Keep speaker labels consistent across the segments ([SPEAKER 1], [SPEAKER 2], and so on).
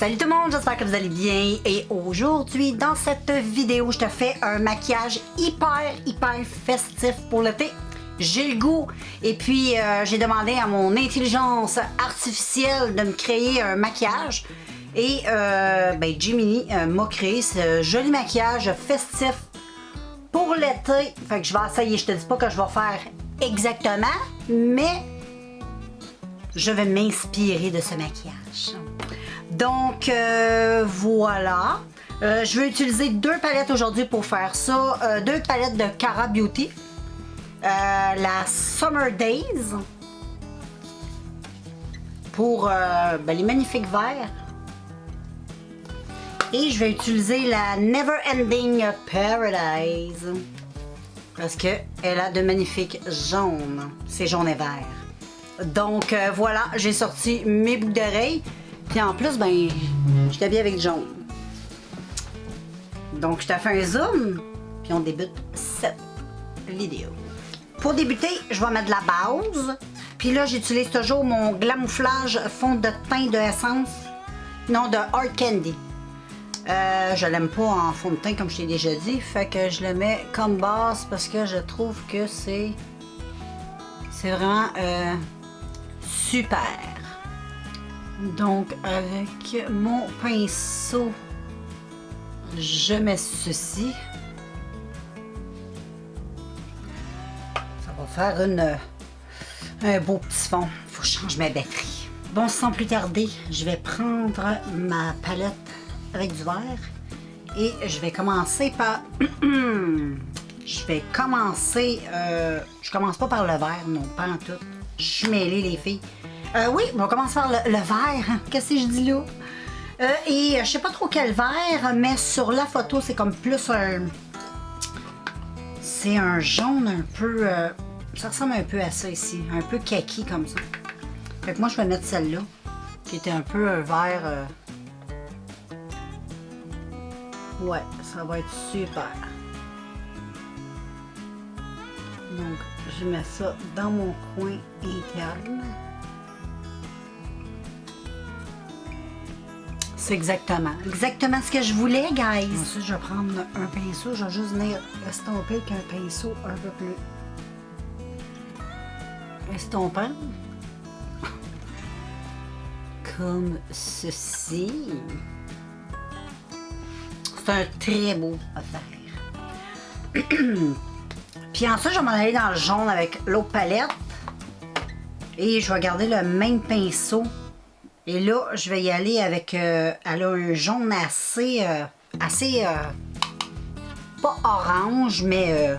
[SPEAKER 1] Salut tout le monde, j'espère que vous allez bien et aujourd'hui dans cette vidéo je te fais un maquillage hyper festif pour l'été. J'ai le goût et puis j'ai demandé à mon intelligence artificielle de me créer un maquillage et Jiminy m'a créé ce joli maquillage festif pour l'été. Fait que je vais essayer, je te dis pas que je vais faire exactement, mais je vais m'inspirer de ce maquillage. Donc voilà, je vais utiliser deux palettes aujourd'hui pour faire ça, deux palettes de Cara Beauty, la Summer Days pour les magnifiques verts, et je vais utiliser la Never Ending Paradise parce que elle a de magnifiques jaunes, c'est jaune et vert. Donc voilà, j'ai sorti mes boucles d'oreilles. Puis en plus, je t'habille avec du jaune. Donc je te fais un zoom, puis on débute cette vidéo. Pour débuter, je vais mettre de la base. Puis là, j'utilise toujours mon Glamouflage fond de teint de essence. Non, de Hard Candy. Je l'aime pas en fond de teint, comme je t'ai déjà dit. Fait que je le mets comme base parce que je trouve que c'est vraiment super. Donc avec mon pinceau, je mets ceci. Ça va faire un beau petit fond. Il faut que je change ma batterie. Bon, sans plus tarder, je vais prendre ma palette avec du vert et je vais commencer par... je commence pas par le vert, non, pas en tout. Je suis mêlée, les filles. Oui, on va commencer par le vert. Qu'est-ce que je dis là? Et je sais pas trop quel vert, mais sur la photo, c'est comme plus un... C'est un jaune un peu... ça ressemble un peu à ça ici. Un peu kaki comme ça. Fait que moi, je vais mettre celle-là, qui était un peu un vert... Ouais, ça va être super. Donc, je mets ça dans mon coin interne. C'est exactement ce que je voulais, guys. Ensuite, je vais prendre un pinceau. Je vais juste venir estomper avec un pinceau un peu plus estompant. Comme ceci. C'est un très beau affaire. Puis ensuite, je vais m'en aller dans le jaune avec l'autre palette. Et je vais garder le même pinceau. Et là, je vais y aller avec elle a un jaune assez pas orange, mais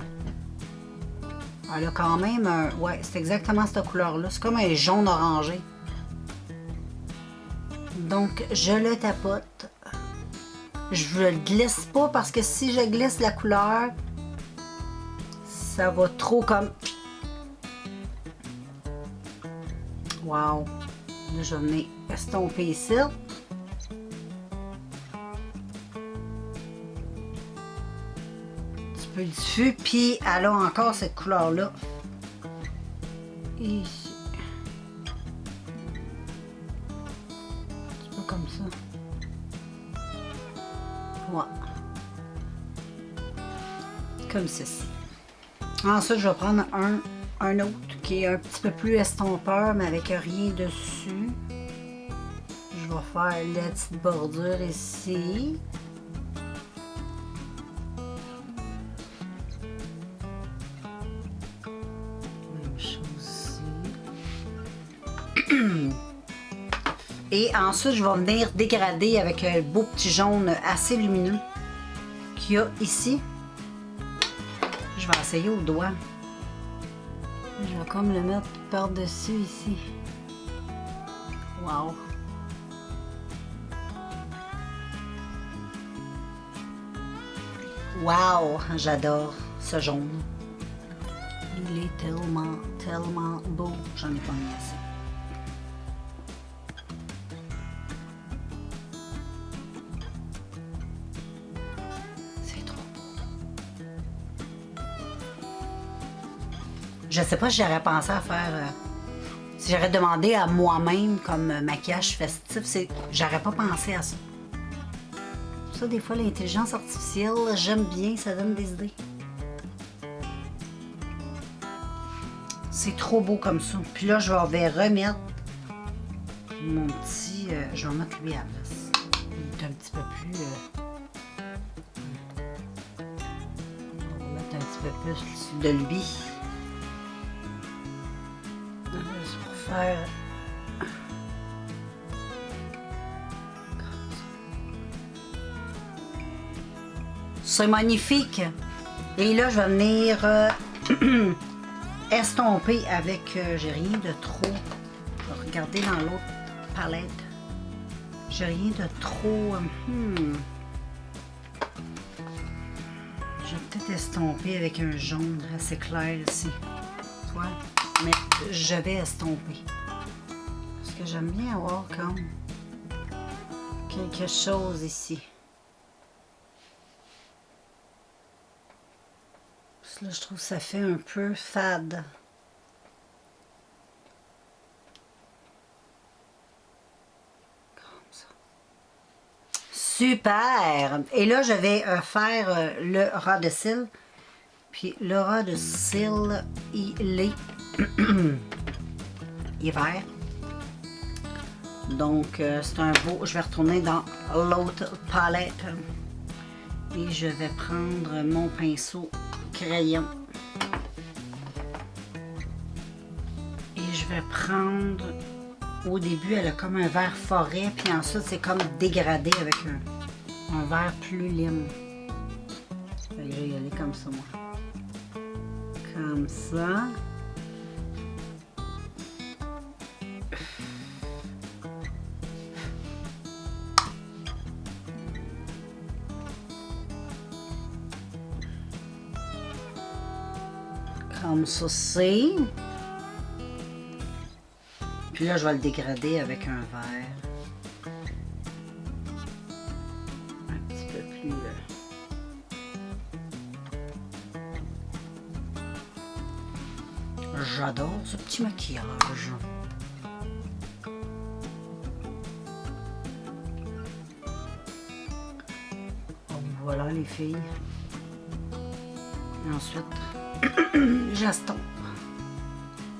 [SPEAKER 1] elle a quand même un... Ouais, c'est exactement cette couleur-là. C'est comme un jaune orangé. Donc, je le tapote. Je le glisse pas parce que si je glisse la couleur, ça va trop comme... Wow! Là, je vais venir estomper ici. Un petit peu diffus. Puis, elle a encore cette couleur-là. Ici. Un petit peu comme ça. Voilà. Comme ceci. Ensuite, je vais prendre un autre qui est un petit peu plus estompeur, mais avec rien dessus. Je vais faire la petite bordure ici. Même chose ici. Et ensuite, je vais venir dégrader avec un beau petit jaune assez lumineux qu'il y a ici. Je vais essayer au doigt. Je vais comme le mettre par-dessus ici. Wow! Wow! J'adore ce jaune. Il est tellement beau. J'en ai pas mis assez. C'est trop beau. Je sais pas si j'aurais pensé à faire... si Si j'aurais demandé à moi-même comme maquillage festif, j'aurais pas pensé à ça. Ça, des fois, l'intelligence artificielle, j'aime bien, ça donne des idées. C'est trop beau comme ça. Puis là, je vais remettre mon petit... je vais mettre lui à la place. Il est un petit peu plus... on va mettre un petit peu plus de lui. Juste pour faire... C'est magnifique. Et là, je vais venir estomper avec... j'ai rien de trop. Je vais regarder dans l'autre palette. J'ai rien de trop... Je vais peut-être estomper avec un jaune assez clair ici. Tu vois? Mais je vais estomper. Parce que j'aime bien avoir comme quelque chose ici. Là, je trouve que ça fait un peu fade. Comme ça. Super! Et là, je vais faire le ras de cils. Puis le ras de cils, il est vert. Donc, c'est un beau... Je vais retourner dans l'autre palette. Et je vais prendre mon pinceau crayon. Et je vais prendre... Au début, elle a comme un vert forêt, puis ensuite, c'est comme dégradé avec un vert plus lime. Je vais y aller comme ça, moi. Comme ça. Comme ça, c'est. Puis là, je vais le dégrader avec un vert. Un petit peu plus... J'adore ce petit maquillage. Voilà les filles. Et ensuite... j'estompe.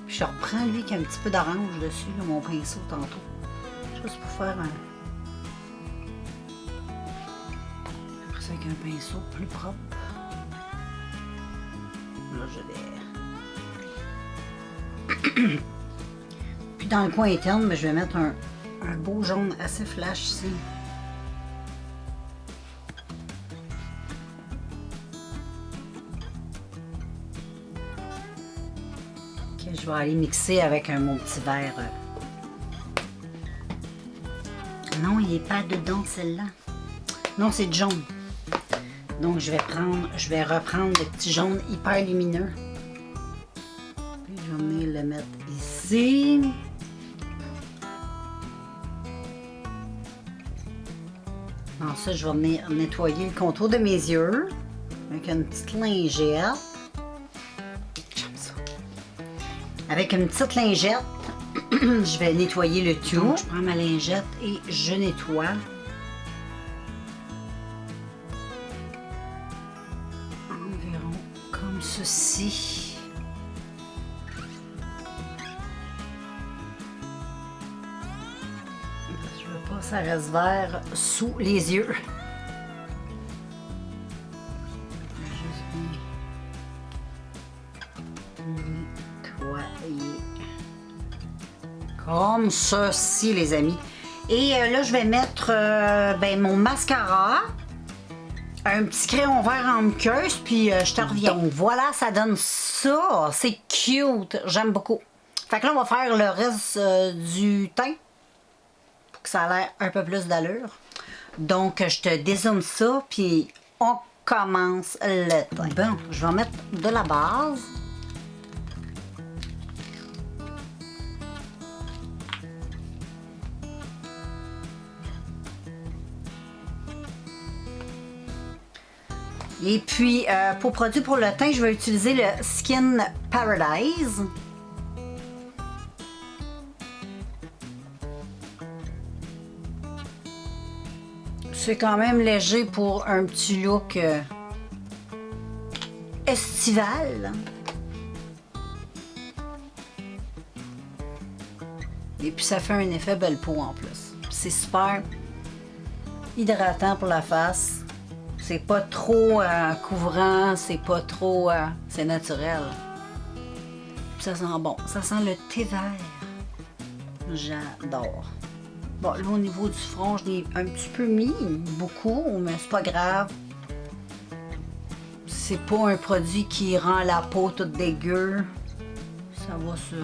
[SPEAKER 1] Puis je reprends lui qui a un petit peu d'orange dessus, là, mon pinceau tantôt. Juste pour faire un... Après ça avec un pinceau plus propre. Là je vais... Puis dans le coin interne, je vais mettre un beau jaune assez flash ici. Je vais aller mixer avec mon petit verre. Non, il n'est pas dedans celle-là. Non, c'est jaune. Donc je vais reprendre le petit jaune hyper lumineux. Puis je vais venir le mettre ici. Ensuite, je vais venir nettoyer le contour de mes yeux avec une petite lingette. Avec une petite lingette, je vais nettoyer le tout. Donc, je prends ma lingette et je nettoie. Environ comme ceci. Je veux pas que ça reste vert sous les yeux. Comme ceci, les amis. Et là, je vais mettre mon mascara, un petit crayon vert en muqueuse, puis je te reviens. Donc voilà, ça donne ça. C'est cute. J'aime beaucoup. Fait que là, on va faire le reste du teint pour que ça a l'air un peu plus d'allure. Donc, je te dézoome ça, puis on commence le teint. Bon, je vais mettre de la base. Et puis, pour produit pour le teint, je vais utiliser le Skin Paradise. C'est quand même léger pour un petit look estival. Et puis ça fait un effet belle peau en plus. C'est super hydratant pour la face. C'est pas trop couvrant, c'est pas trop... c'est naturel. Puis ça sent bon. Ça sent le thé vert. J'adore. Bon, là, au niveau du front, je l'ai un petit peu mis. Beaucoup, mais c'est pas grave. C'est pas un produit qui rend la peau toute dégueu. Ça va se...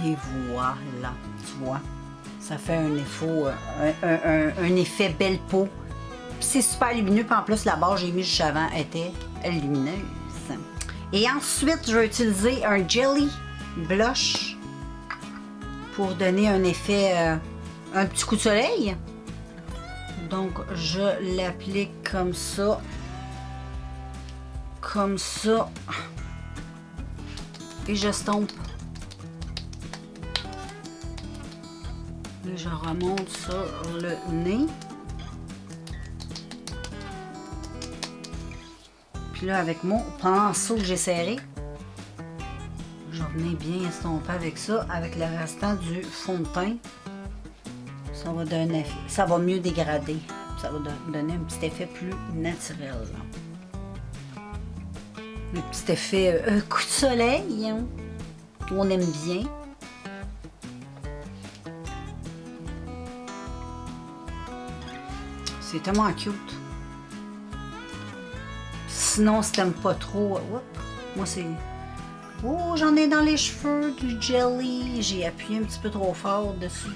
[SPEAKER 1] Et voilà, tu vois, ça fait un effet belle peau. C'est super lumineux, puis en plus la barre que j'ai mis juste avant était lumineuse. Et ensuite, je vais utiliser un Jelly Blush pour donner un effet, un petit coup de soleil. Donc, je l'applique comme ça. Comme ça. Et j'estompe. Et je remonte sur le nez. Puis là, avec mon pinceau que j'ai serré, je venais bien estomper avec ça, avec le restant du fond de teint. Ça va donner, ça va mieux dégrader. Ça va donner un petit effet plus naturel. Le petit effet coup de soleil, hein, on aime bien. C'est tellement cute. Sinon, si t'aimes pas trop, moi c'est... Oh, j'en ai dans les cheveux, du jelly. J'ai appuyé un petit peu trop fort dessus.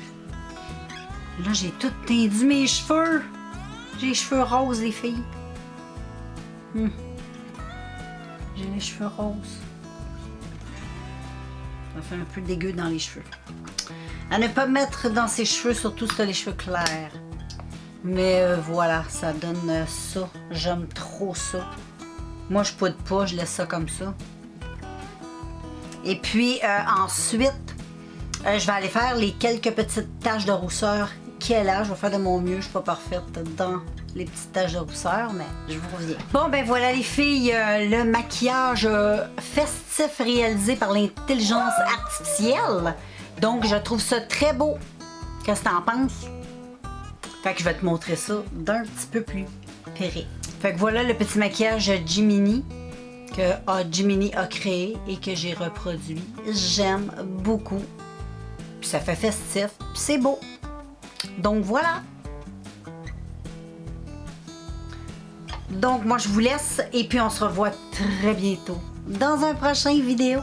[SPEAKER 1] Là, j'ai tout teint mes cheveux. J'ai les cheveux roses, les filles. J'ai les cheveux roses. Ça fait un peu dégueu dans les cheveux. À ne pas mettre dans ses cheveux, surtout si t'as les cheveux clairs. Mais voilà, ça donne ça. J'aime trop ça. Moi, je poudre pas, je laisse ça comme ça. Et puis, ensuite, je vais aller faire les quelques petites taches de rousseur qu'elle a. Je vais faire de mon mieux. Je suis pas parfaite dans les petites taches de rousseur, mais je vous reviens. Bon, ben voilà les filles, le maquillage festif réalisé par l'intelligence artificielle. Donc, je trouve ça très beau. Qu'est-ce que t'en penses? Fait que je vais te montrer ça d'un petit peu plus près. Fait que voilà le petit maquillage Jiminy que Jiminy a créé et que j'ai reproduit. J'aime beaucoup. Puis ça fait festif. Puis c'est beau. Donc voilà. Donc moi je vous laisse et puis on se revoit très bientôt dans un prochain vidéo.